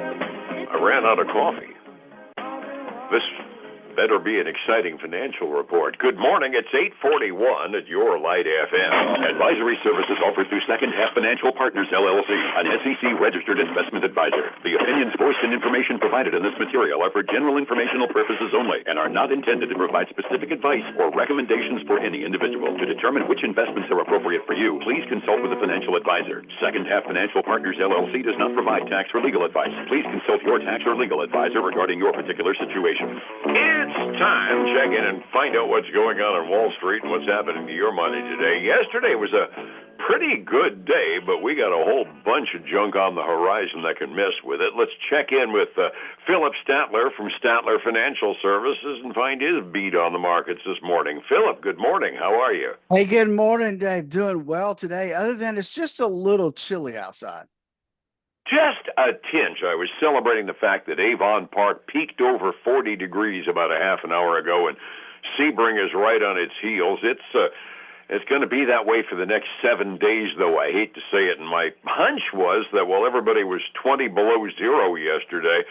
I ran out of coffee. This better be an exciting financial report. Good morning. It's 8:41 at Your Light FM. Advisory services offered through Second Half Financial Partners, LLC, an SEC-registered investment advisor. The opinions voiced and information provided in this material are for general informational purposes only and are not intended to provide specific advice or recommendations for any individual. To determine which investments are appropriate for you, please consult with a financial advisor. Second Half Financial Partners, LLC does not provide tax or legal advice. Please consult your tax or legal advisor regarding your particular situation. It's time. Check in and find out what's going on Wall Street and what's happening to your money today. Yesterday was a pretty good day, but we got a whole bunch of junk on the horizon that can mess with it. Let's check in with Philip Statler from Statler Financial Services and find his beat on the markets this morning. Philip, good morning. How are you? Hey, good morning, Dave. Doing well today, other than it's just a little chilly outside. Just a tinge. I was celebrating the fact that Avon Park peaked over 40 degrees about a half an hour ago, and Sebring is right on its heels. It's going to be that way for the next 7 days, though. I hate to say it, and my hunch was that while everybody was 20 below zero yesterday,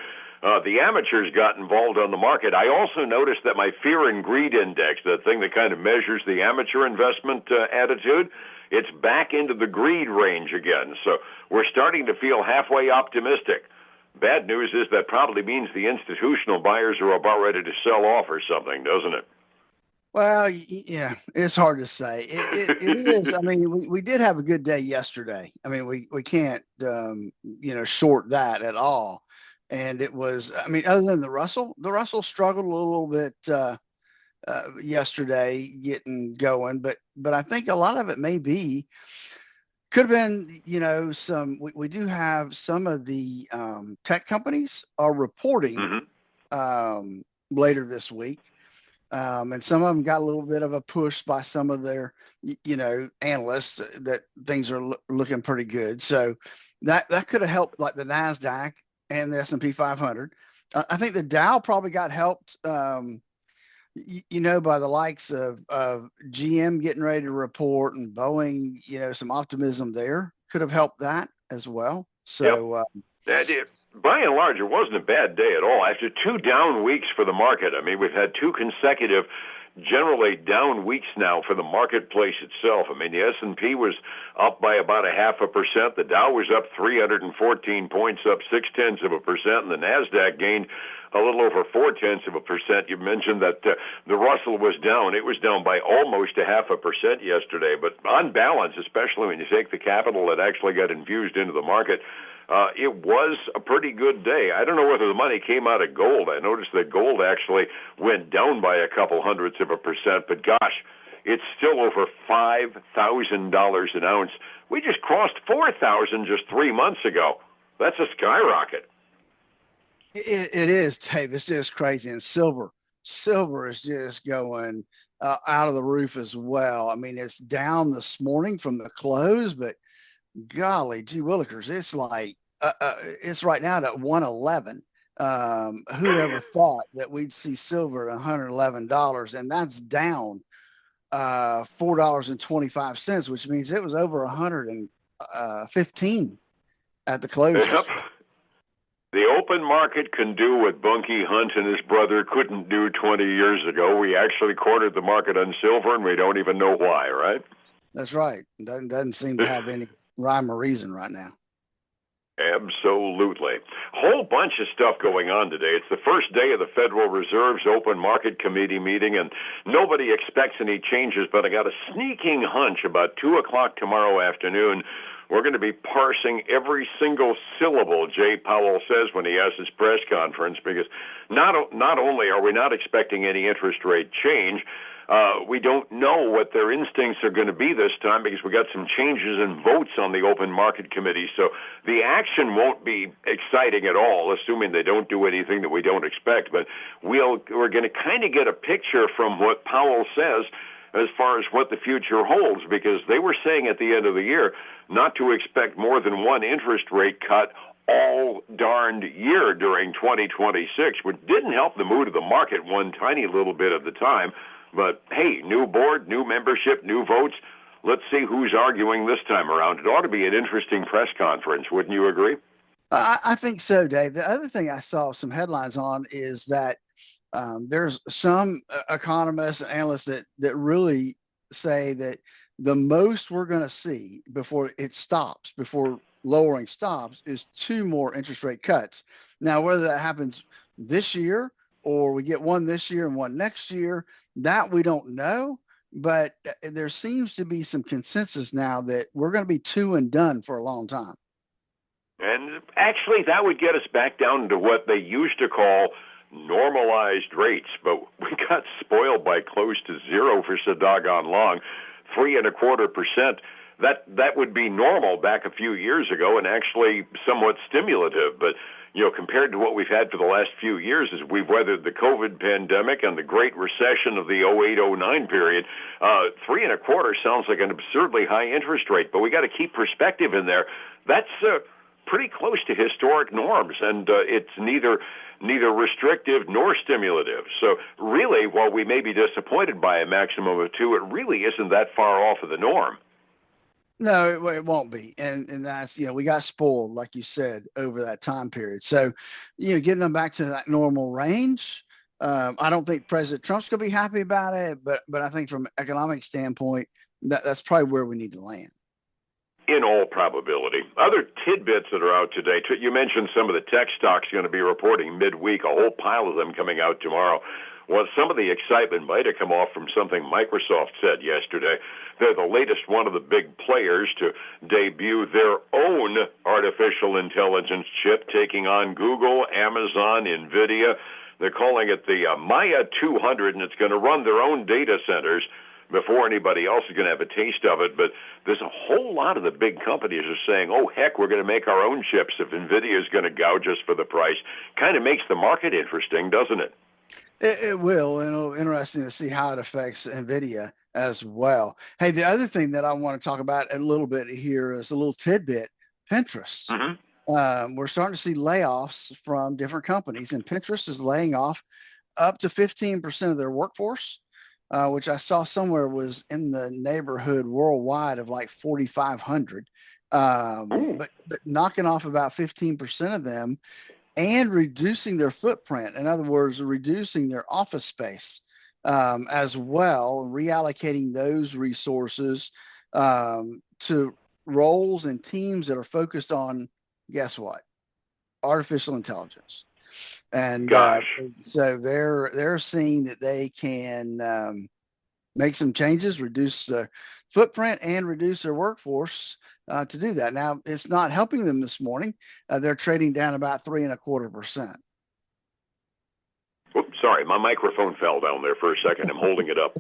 the amateurs got involved on the market. I also noticed that my fear and greed index, that thing that kind of measures the amateur investment attitude, it's back into the greed range again. So we're starting to feel halfway optimistic. Bad news is that probably means the institutional buyers are about ready to sell off or something, doesn't it? Well, yeah, it's hard to say. It is. I mean, we did have a good day yesterday. I mean, we can't, short that at all. And it was, I mean, other than the Russell struggled a little bit yesterday getting going, but I think a lot of it could have been, we do have some of the tech companies are reporting later this week. And some of them got a little bit of a push by some of their, analysts that things are looking pretty good. So that could have helped, like the NASDAQ and the S&P 500. I think the Dow probably got helped, by the likes of GM getting ready to report and Boeing, some optimism there could have helped that as well. So by and large, it wasn't a bad day at all. After 2 down weeks for the market, I mean, we've had 2 consecutive generally down weeks now for the marketplace itself. I mean, the S&P was up by about 0.5%. The Dow was up 314 points, up 0.6%, and the NASDAQ gained a little over 0.4%. You mentioned that the Russell was down. It was down by almost 0.5% yesterday. But on balance, especially when you take the capital that actually got infused into the market, it was a pretty good day. I don't know whether the money came out of gold. I noticed that gold actually went down by a couple hundredths of a percent, but gosh, it's still over $5,000 an ounce. We just crossed 4,000 just 3 months ago. That's a skyrocket. It is, Dave. It's just crazy. And silver is just going out of the roof as well. I mean, it's down this morning from the close, but golly gee willikers, it's like it's right now at 111. Who ever thought that we'd see silver at $111, and that's down $4.25, which means it was over 115 at the close. Yep. The open market can do what Bunky Hunt and his brother couldn't do 20 years ago. We actually cornered the market on silver, and we don't even know why, right? That's right. Doesn't seem to have any rhyme or reason right now. Absolutely. Whole bunch of stuff going on today. It's the first day of the Federal Reserve's Open Market Committee meeting, and nobody expects any changes, but I got a sneaking hunch about 2 o'clock tomorrow afternoon, we're going to be parsing every single syllable Jay Powell says when he has his press conference, because not only are we not expecting any interest rate change, we don't know what their instincts are going to be this time because we got some changes in votes on the Open Market Committee. So the action won't be exciting at all, assuming they don't do anything that we don't expect. But we're going to kind of get a picture from what Powell says as far as what the future holds, because they were saying at the end of the year not to expect more than one interest rate cut all darned year during 2026, which didn't help the mood of the market one tiny little bit at the time. But, hey, new board, new membership, new votes. Let's see who's arguing this time around. It ought to be an interesting press conference. Wouldn't you agree? I think so, Dave. The other thing I saw some headlines on is that there's some economists and analysts that really say that the most we're going to see before it stops, before lowering stops, is two more interest rate cuts. Now, whether that happens this year or we get one this year and one next year, that we don't know. But there seems to be some consensus now that we're going to be two and done for a long time. And actually, that would get us back down to what they used to call normalized rates, but we got spoiled by close to zero for so doggone long. 3.25%. That would be normal back a few years ago, and actually somewhat stimulative. But compared to what we've had for the last few years, as we've weathered the COVID pandemic and the Great Recession of the 08-09 period, 3.25 sounds like an absurdly high interest rate. But we got to keep perspective in there. That's pretty close to historic norms, and it's neither restrictive nor stimulative. So really, while we may be disappointed by a maximum of 2, it really isn't that far off of the norm. No, it won't be. And that's, we got spoiled, like you said, over that time period. So, getting them back to that normal range, I don't think President Trump's going to be happy about it, but I think from an economic standpoint, that's probably where we need to land. In all probability. Other tidbits that are out today, you mentioned some of the tech stocks going to be reporting midweek, a whole pile of them coming out tomorrow. Well, some of the excitement might have come off from something Microsoft said yesterday. They're the latest one of the big players to debut their own artificial intelligence chip, taking on Google, Amazon, NVIDIA. They're calling it the Maya 200, and it's going to run their own data centers before anybody else is going to have a taste of it. But there's a whole lot of the big companies are saying, oh, heck, we're going to make our own chips if NVIDIA is going to gouge us for the price. Kind of makes the market interesting, doesn't it? It will, and it'll be interesting to see how it affects NVIDIA as well. Hey, the other thing that I want to talk about a little bit here is a little tidbit, Pinterest. Mm-hmm. We're starting to see layoffs from different companies, and Pinterest is laying off up to 15% of their workforce, which I saw somewhere was in the neighborhood worldwide of like 4,500, but knocking off about 15% of them and reducing their footprint. In other words, reducing their office space as well, reallocating those resources to roles and teams that are focused on, guess what? Artificial intelligence. And so they're seeing that they can make some changes, reduce the footprint, and reduce their workforce to do that. Now, it's not helping them this morning. They're trading down about 3.25%. Oops, sorry, my microphone fell down there for a second. I'm holding it up.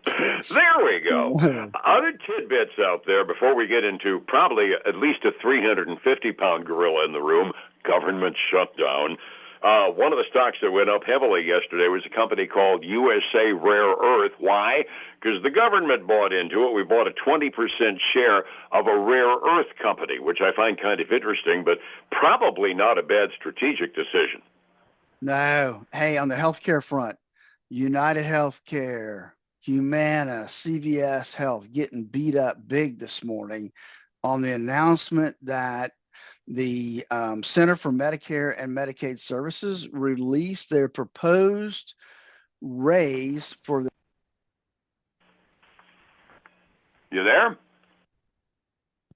There we go. Other tidbits out there before we get into probably at least a 350-pound gorilla in the room, government shutdown. One of the stocks that went up heavily yesterday was a company called USA Rare Earth. Why? Because the government bought into it. We bought a 20% share of a rare earth company, which I find kind of interesting, but probably not a bad strategic decision. No. Hey, on the healthcare front, United Healthcare, Humana, CVS Health getting beat up big this morning on the announcement that the Center for Medicare and Medicaid Services released their proposed raise for the. You there?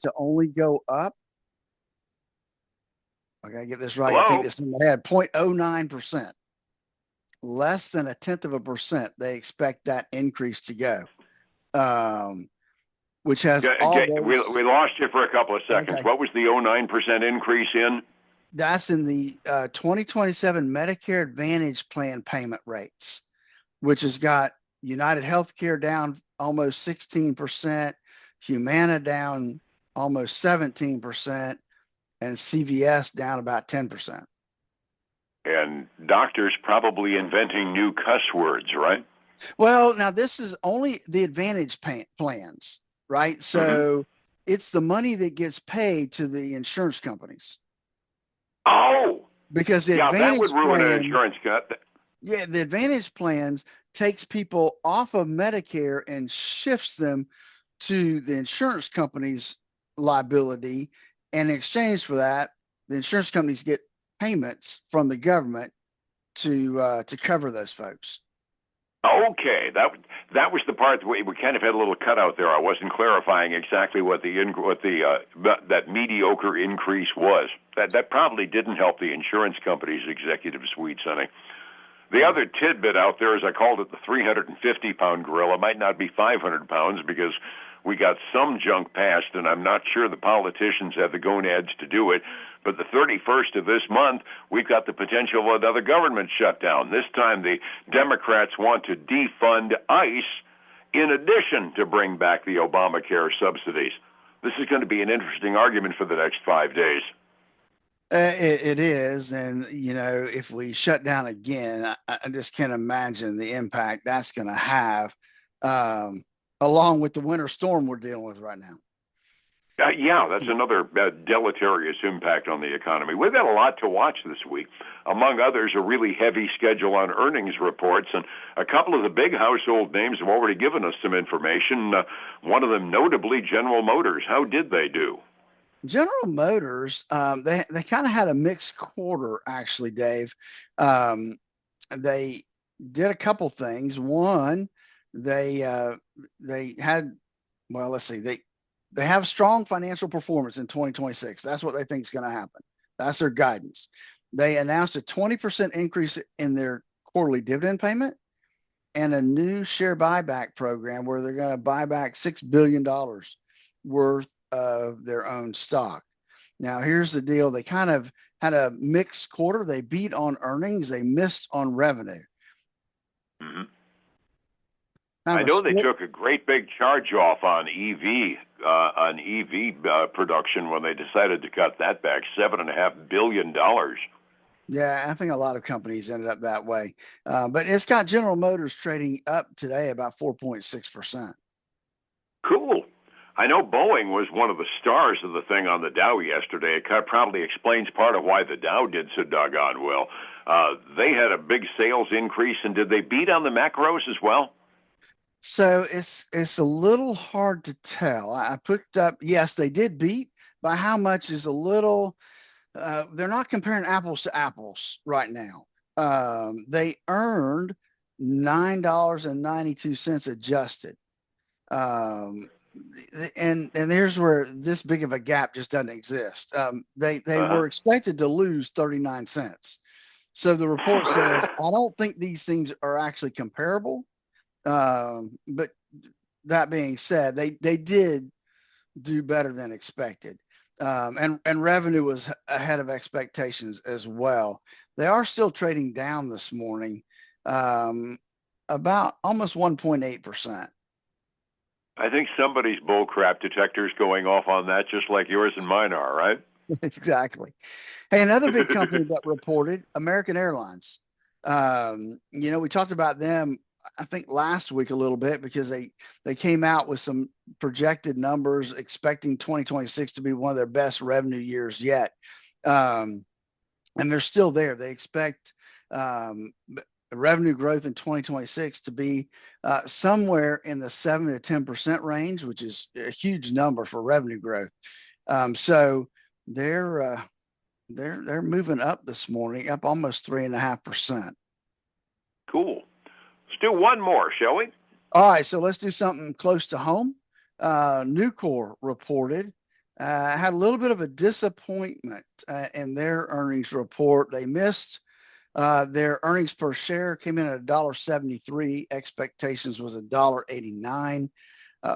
To only go up. I gotta get this right. Hello? I think this in my head. 0.09%. Less than 0.1%. They expect that increase to go. Which has all those. We lost you for a couple of seconds. Okay. What was the 0.09% increase in? That's in the 2027 Medicare Advantage plan payment rates, which has got United Healthcare down almost 16%, Humana down almost 17%, and CVS down about 10%. And doctors probably inventing new cuss words, right? Well, now this is only the Advantage plans. Right. So it's the money that gets paid to the insurance companies. Oh, because the Advantage that would ruin an insurance cut. Yeah, the Advantage plans takes people off of Medicare and shifts them to the insurance company's liability. And in exchange for that, the insurance companies get payments from the government to cover those folks. Okay, that was the part we kind of had a little cutout there. I wasn't clarifying exactly what that mediocre increase was. That probably didn't help the insurance company's executive suite, Sonny. The other tidbit out there, as I called it, the 350-pound gorilla, might not be 500 pounds because we got some junk passed, and I'm not sure the politicians have the gonads to do it. But the 31st of this month, we've got the potential of another government shutdown. This time the Democrats want to defund ICE in addition to bring back the Obamacare subsidies. This is going to be an interesting argument for the next 5 days. It is. And, if we shut down again, I just can't imagine the impact that's going to have, along with the winter storm we're dealing with right now. Yeah, that's another deleterious impact on the economy. We've got a lot to watch this week. Among others, a really heavy schedule on earnings reports, and a couple of the big household names have already given us some information. One of them notably General Motors. How did they do? General Motors, they kind of had a mixed quarter, actually, Dave. They did a couple things. One, they had, well, let's see, they have strong financial performance in 2026. That's what they think is going to happen. That's their guidance. They announced a 20% increase in their quarterly dividend payment and a new share buyback program where they're going to buy back $6 billion worth of their own stock. Now, here's the deal. They kind of had a mixed quarter. They beat on earnings. They missed on revenue. Mm-hmm. I know they took a great big charge off on EV production when they decided to cut that back, $7.5 billion. Yeah, I think a lot of companies ended up that way. But it's got General Motors trading up today about 4.6%. Cool. I know Boeing was one of the stars of the thing on the Dow yesterday. It probably explains part of why the Dow did so doggone well. They had a big sales increase, and did they beat on the macros as well? So it's a little hard to tell. I put up, yes, they did beat. By how much is a little, they're not comparing apples to apples right now. They earned $9.92 adjusted. And here's where this big of a gap just doesn't exist. They were expected to lose 39 cents. So the report says, I don't think these things are actually comparable. But that being said, they did do better than expected. And revenue was ahead of expectations as well. They are still trading down this morning, about almost 1.8%. I think somebody's bullcrap detector's going off on that, just like yours and mine are, right? Exactly. Hey, another big company that reported, American Airlines. We talked about them, I think, last week a little bit because they came out with some projected numbers expecting 2026 to be one of their best revenue years yet. And they're still there. They expect revenue growth in 2026 to be somewhere in the 7 to 10% range, which is a huge number for revenue growth. So they're moving up this morning, up almost 3.5%. Cool. Let's do one more, shall we? All right, so let's do something close to home. Nucor reported, had a little bit of a disappointment in their earnings report. They missed their earnings per share, came in at $1.73. Expectations was $1.89.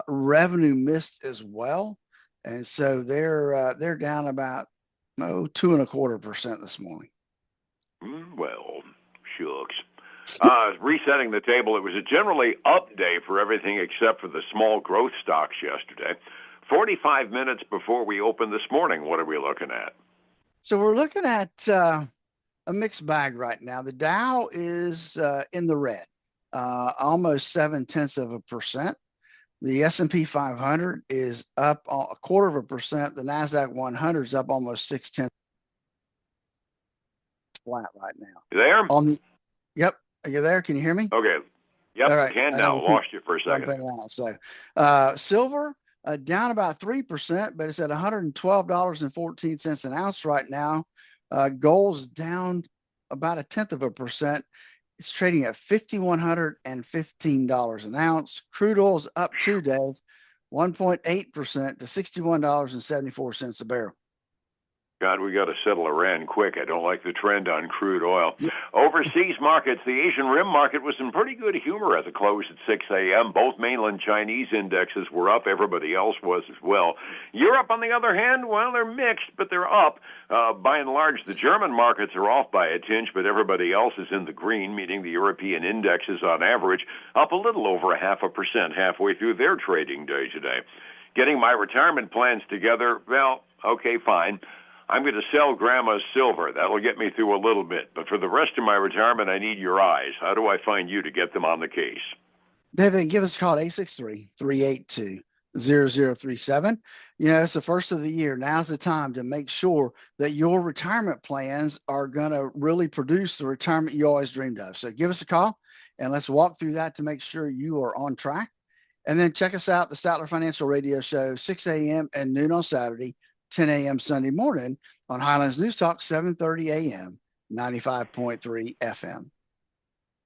Revenue missed as well, and so they're down about 2.25% this morning. Well, shucks. Resetting the table, it was a generally up day for everything except for the small growth stocks yesterday. 45 minutes before we open this morning, what are we looking at? So we're looking at a mixed bag right now. The Dow is in the red, almost 0.7%. The S&P 500 is up 0.25%. The NASDAQ 100 is up almost 0.6%. Flat right now. You there? Yep. Are you there? Can you hear me? Okay. Yep. All right. Can now. Lost you for a second. So, silver down about 3%, but it's at $112.14 an ounce right now. Gold's down about 0.1%. It's trading at $5,115 an ounce. Crude oil's up 2 days, 1.8% to $61.74 a barrel. God, we got to settle Iran quick. I don't like the trend on crude oil. Yeah. Overseas markets, the Asian Rim market was in pretty good humor at the close at 6 a.m. Both mainland Chinese indexes were up. Everybody else was as well. Europe, on the other hand, well, they're mixed, but they're up. By and large, the German markets are off by a tinge, but everybody else is in the green, meaning the European indexes on average up a little over 0.5% halfway through their trading day today. Getting my retirement plans together, well, okay, fine. I'm going to sell Grandma's silver. That'll get me through a little bit. But for the rest of my retirement, I need your eyes. How do I find you to get them on the case? David, give us a call at 863-382-0037. You know, it's the first of the year. Now's the time to make sure that your retirement plans are going to really produce the retirement you always dreamed of. So give us a call and let's walk through that to make sure you are on track. And then check us out, the Statler Financial Radio Show, 6 a.m. and noon on Saturday, 10 a.m. Sunday morning on Highlands News Talk, 7:30 a.m., 95.3 FM.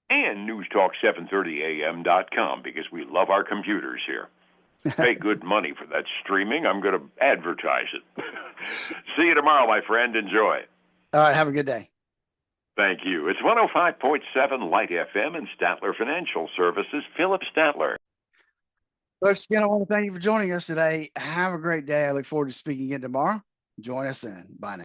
And newstalk730am.com, because we love our computers here. Pay good money for that streaming. I'm going to advertise it. See you tomorrow, my friend. Enjoy. All right. Have a good day. Thank you. It's 105.7 Light FM and Statler Financial Services. Philip Statler. Folks, again, I want to thank you for joining us today. Have a great day. I look forward to speaking again tomorrow. Join us then. Bye now.